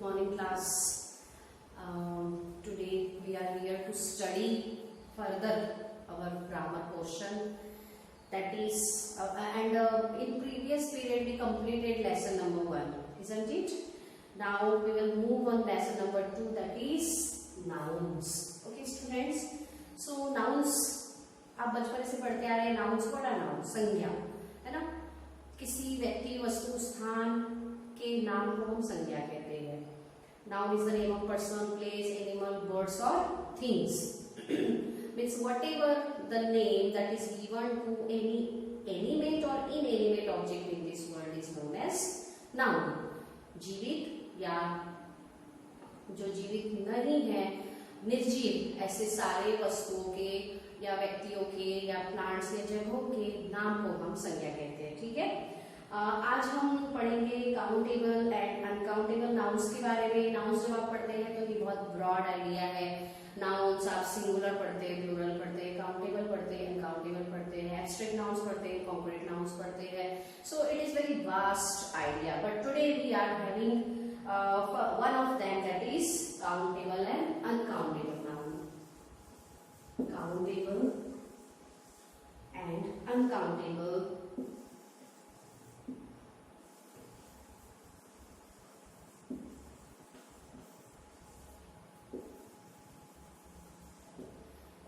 morning class. Today we are here to study further our grammar portion. That is, in previous period we completed lesson number 1, isn't it? Now we will move on lesson number 2, that is nouns. Okay students, so nouns आप बचपन से पढ़ते आ रहे हैं. nouns what are nouns? संज्ञा है ना. किसी व्यक्ति वस्तु स्थान के नाम को हम संज्ञा कहते हैं. Noun is the name of person, place, animal, birds or things. Means whatever the name that is given to any animate or inanimate object in this world is known as noun. जीवित या जो जीवित नहीं है, निर्जीव, ऐसे सारे वस्तुओं के या व्यक्तियों के या प्लांट्स या जगहों के नाम को हम संज्ञा कहते हैं. ठीक है. आज हम पढ़ेंगे काउंटेबल एंड अनकाउंटेबल नाउन्स के बारे में. नाउन्स जब आप पढ़ते हैं तो ये बहुत ब्रॉड आइडिया है. नाउन्स आप सिंगुलर पढ़ते हैं, प्लूरल पढ़ते हैं, काउंटेबल पढ़ते हैं, अनकाउंटेबल पढ़ते हैं, एब्स्ट्रैक्ट नाउन्स पढ़ते हैं, कॉन्क्रीट नाउन्स पढ़ते हैं. So it is very vast idea, but today we are having one of them, that is countable and uncountable noun. Countable and uncountable.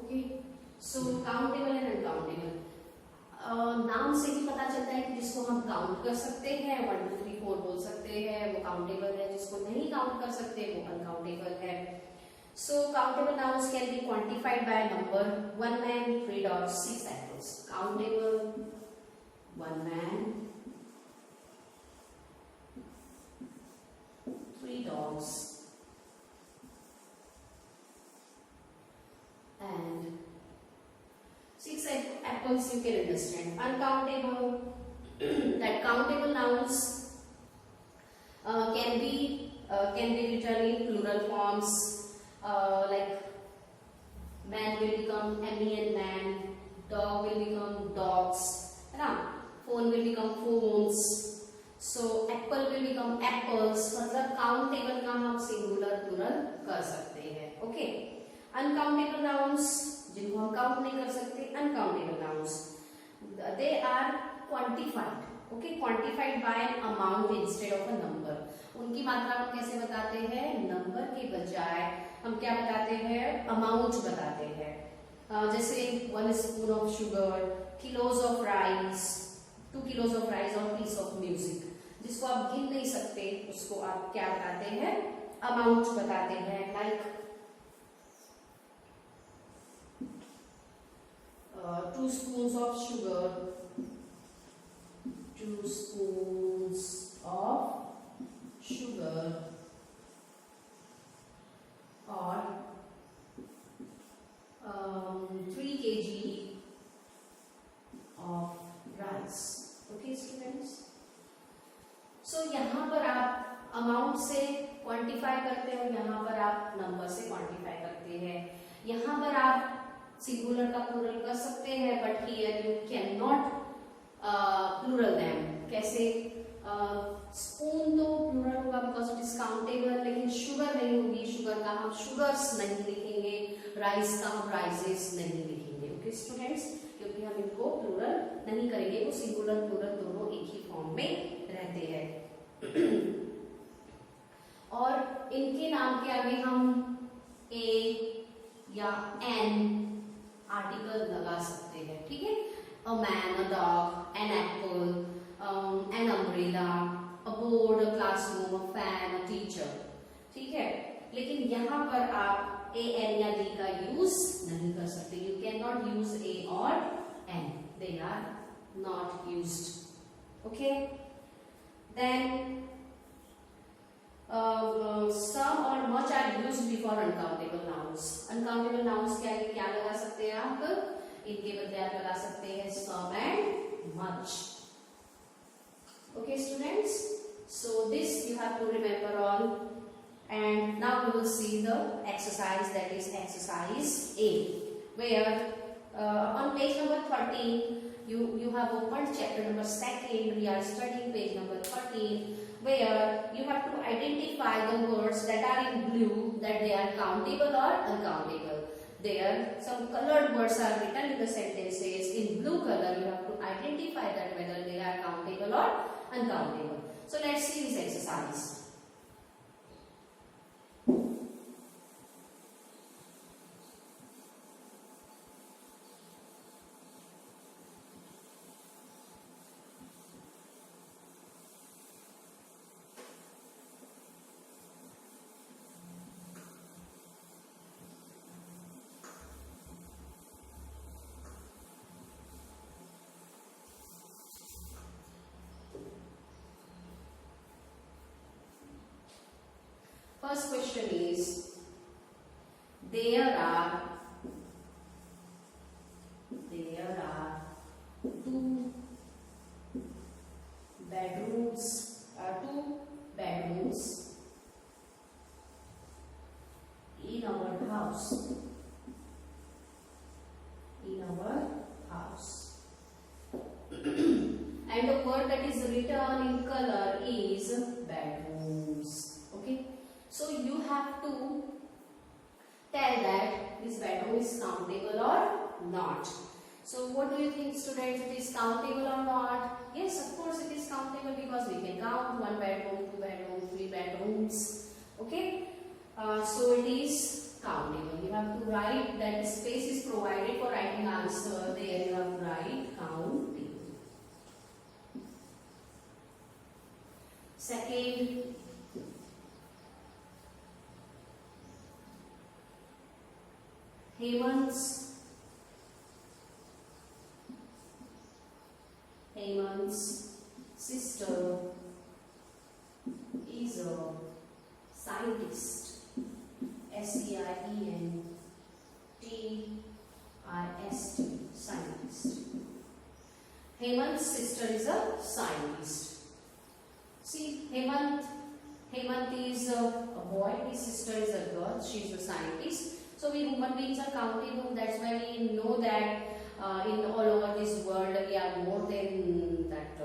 Okay, so countable and uncountable. नाम से ही पता चलता है कि जिसको हम काउंट कर सकते हैं, 1 2 3 4 बोल सकते हैं, वो काउंटेबल है. जिसको नहीं काउंट कर सकते वो अनकाउंटेबल है. So countable nouns can be quantified by number. 1 man, 3 dogs, 6 apples. Countable 1 man, 3 dogs and 6 apples. You can understand. Uncountable, that countable nouns can be written in plural forms, like man will become men man, dog will become dogs, है ना. phone will become phones, so apple will become apples. मतलब countable का हम singular plural कर सकते हैं. Okay. Uncountable nouns जिनको हम काउंट नहीं कर सकते, uncountable nouns, they are quantified. Okay, quantified by an amount instead of a number. उनकी मात्रा हम कैसे बताते हैं? नंबर के बजाय हम क्या बताते हैं? अमाउंट बताते हैं. जैसे 1 spoon of sugar, kilos of rice, 2 kilos of rice और पीस ऑफ म्यूजिक. जिसको आप गिन नहीं सकते उसको आप क्या बताते हैं? अमाउंट बताते हैं. Like 2 spoons of sugar, 2 spoons of sugar, or 3 kg of rice. Okay students, so यहाँ पर आप अमाउंट से क्वांटिफाई करते हो, यहाँ पर आप नंबर से क्वांटिफाई करते हैं. यहाँ पर आप सिंगुलर का प्लूरल कर सकते हैं, but here you can not plural them. कैसे? स्पून तो प्लूरल होगा बिकॉज इट इज काउंटेबल, लेकिन शुगर नहीं होगी. शुगर का हम शुगर्स नहीं लिखेंगे, राइस का हम राइसेस नहीं लिखेंगे. ओके स्टूडेंट्स, क्योंकि हम इनको प्लूरल नहीं करेंगे, वो सिंगुलर प्लूरल दोनों एक ही फॉर्म में रहते हैं. और इनके नाम के आगे हम ए या एन आर्टिकल लगा सकते हैं. ठीक है. A man, a dog, an apple, an umbrella, a board, a classroom, a fan, a teacher. ठीक है. लेकिन यहाँ पर आप ए एन या डी का यूज नहीं कर सकते. You can not use a और an, they are not used. Okay. Then some or much are used before uncountable nouns. Uncountable nouns के आगे क्या लगा सकते हैं आप? इनके बदले आप लगा सकते हैं some and much. Okay students, so this you have to remember all. And now we will see the exercise, that is exercise A, where on page number 13 you have opened chapter number 2. We are studying page number 13, where you have to identify identify the words that are in blue, that they are countable or uncountable. There some colored words are written in the sentences in blue color. You have to identify that whether they are countable or uncountable. So let's see this exercise. First question is, there are two bedrooms in our house. And the word that is written in color is bedrooms. Okay. So you have to tell that this bedroom is countable or not. So what do you think, students? It is countable or not? Yes, of course it is countable because we can count 1 bedroom, 2 bedrooms, 3 bedrooms. Okay. So it is countable. You have to write that space is provided for writing answer. There you have to write countable. Second, Hemant's sister is a scientist. S-E-I-E-N-T-I-S-T, scientist. Hemant's sister is a scientist. See, Hemant is a boy, his sister is a girl, she is a scientist. So we human beings are countable. That's why we know that in all over this world we are more than that.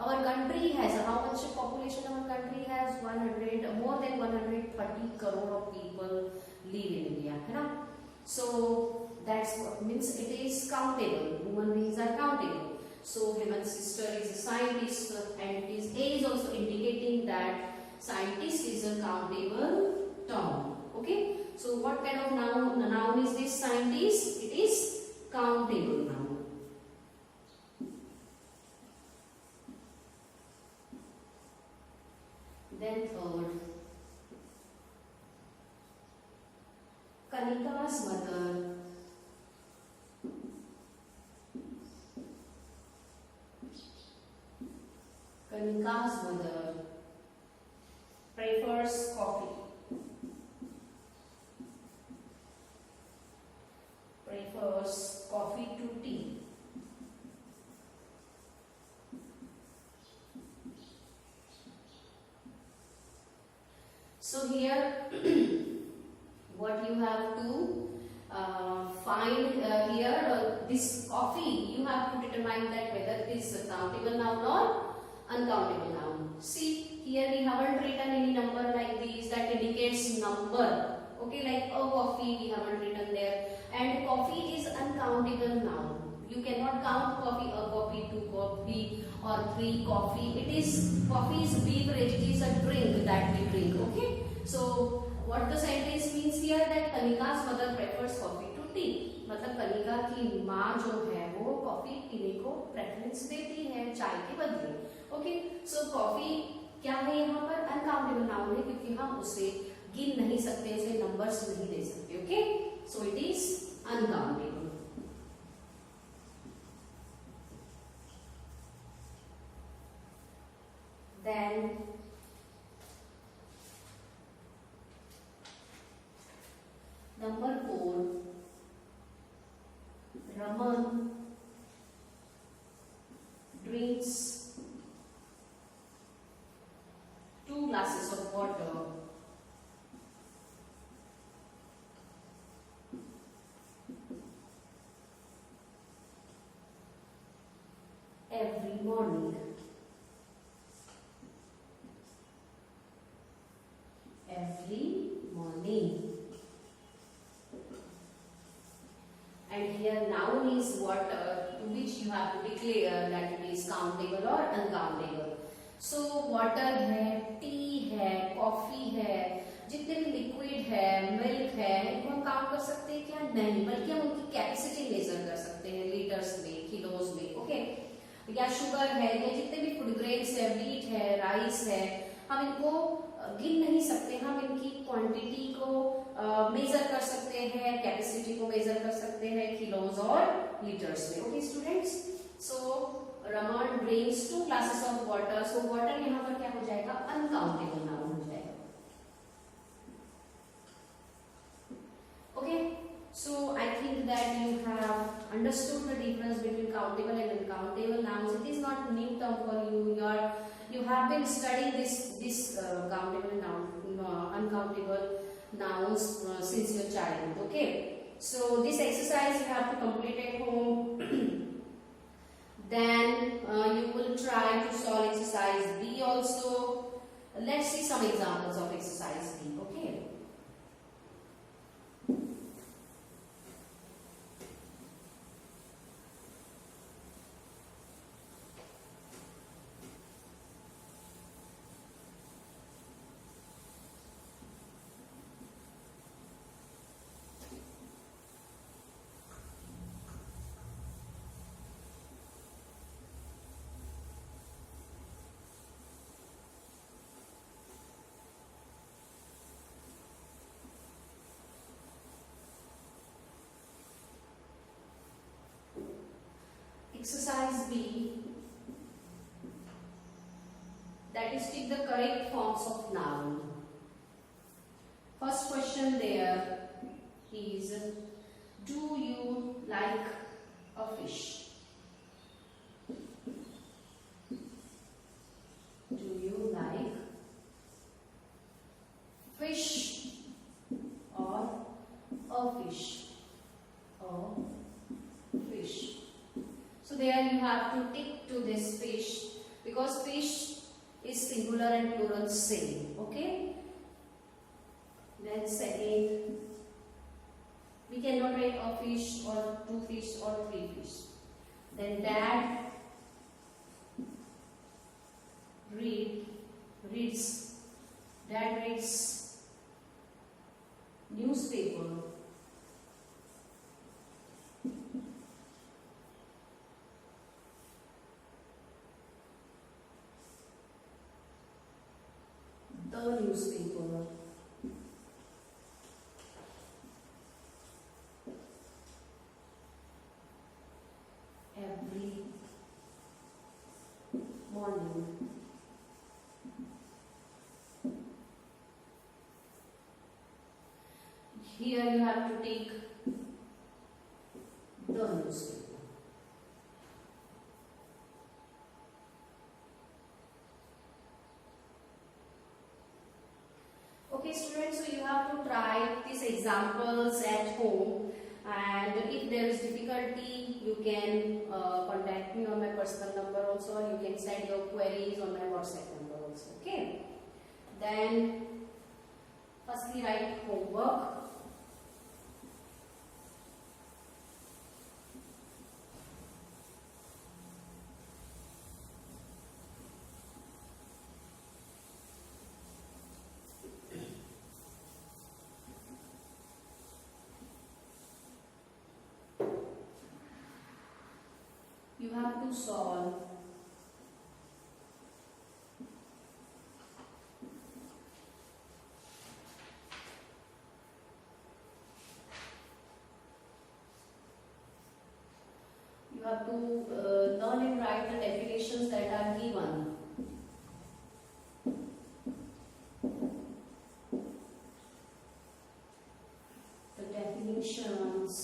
Our country has, how much population our country has? More than 130 crore of people live in India. So that's what means it is countable. Human beings are countable. So Hemant's sister is a scientist, and his A is also indicating that scientist is a countable term. Okay. So what kind of noun is this scientist? It is countable noun. Then third, Kanika's mother prefers coffee. Prefers coffee to tea. So here what you have to find here this coffee, you have to determine that whether it is a countable noun or uncountable noun. See, here we haven't written any number like these that indicates number. Okay, like a coffee we haven't written there, and coffee is uncountable noun. You cannot count coffee, a coffee, 2 coffee or 3 coffee. Coffee is beverage, it is a drink that we drink. Okay, so what the sentence means here, that Kanika's mother prefers coffee to tea. मतलब कनिका की माँ जो है वो coffee पीने को preference देती है चाय के बदले. ओके, सो कॉफी क्या है यहाँ पर? अनकाउंटेबल नाउन है क्योंकि हम उसे गिन नहीं सकते, उसे नंबर्स नहीं दे सकते. Okay, so it is uncountable. Then number 4, Raman drinks 2 glasses of water every morning. every morning. And here noun is what to which you have to declare that it is countable or uncountable. So water है, tea है, coffee है, जितने भी liquid है, milk है, इनको हम count कर सकते हैं क्या? नहीं, बल्कि हम उनकी कैपेसिटी मेजर कर सकते हैं लीटर्स में, किलोज में, ओके। या शुगर है, या जितने भी फूड ग्रेन्स है, व्हीट है, राइस है, हम इनको गिन नहीं सकते, हम इनकी क्वांटिटी को मेजर कर सकते हैं, कैपेसिटी को मेजर कर सकते हैं किलोज और लीटर्स में, okay students. So Raman drinks 2 glasses of water. So water यहाँ पर क्या हो जाएगा? अनकाउंटेबल नाउन हो जाएगा, okay. So I think that you have understood the difference between countable and uncountable nouns. It is not new term for you. You have been studying this countable noun, uncountable nouns since your childhood. Okay. So this exercise you have to complete at home. Then you will try to solve exercise B also. Let's see some examples of exercise B. Okay. Exercise B, that is take the correct forms of noun. First question there is, do you like a fish? Do you like fish or a fish? Or fish. So there you have to tick to this fish, because fish is singular and plural same, okay. Then second, we cannot write a fish or 2 fish or 3 fish. Then dad reads newspaper. The newspaper. Every morning. Here you have to take the newspaper. Okay students, so you have to try these examples at home, and if there is difficulty you can contact me on my personal number also, or you can send your queries on my WhatsApp number also, okay. Then firstly write homework. You have to solve learn and write the definitions that are given. The definitions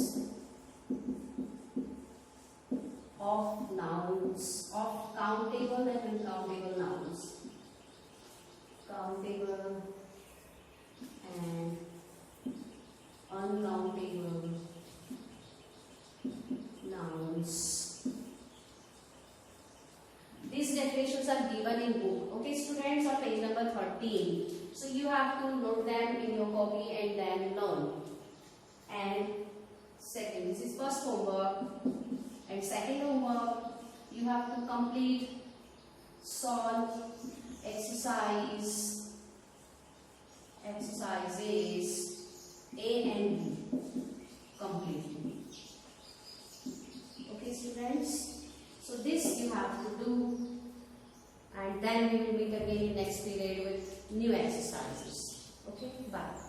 of nouns, of countable and uncountable nouns. Countable and uncountable nouns. These definitions are given in book. Okay students, on page number 13. So you have to note them in your copy and then learn. And second, this is first homework. And second homework, you have to complete, solve exercises A and B completely. Okay, students. So this you have to do, and then we will meet again in next period with new exercises. Okay, bye.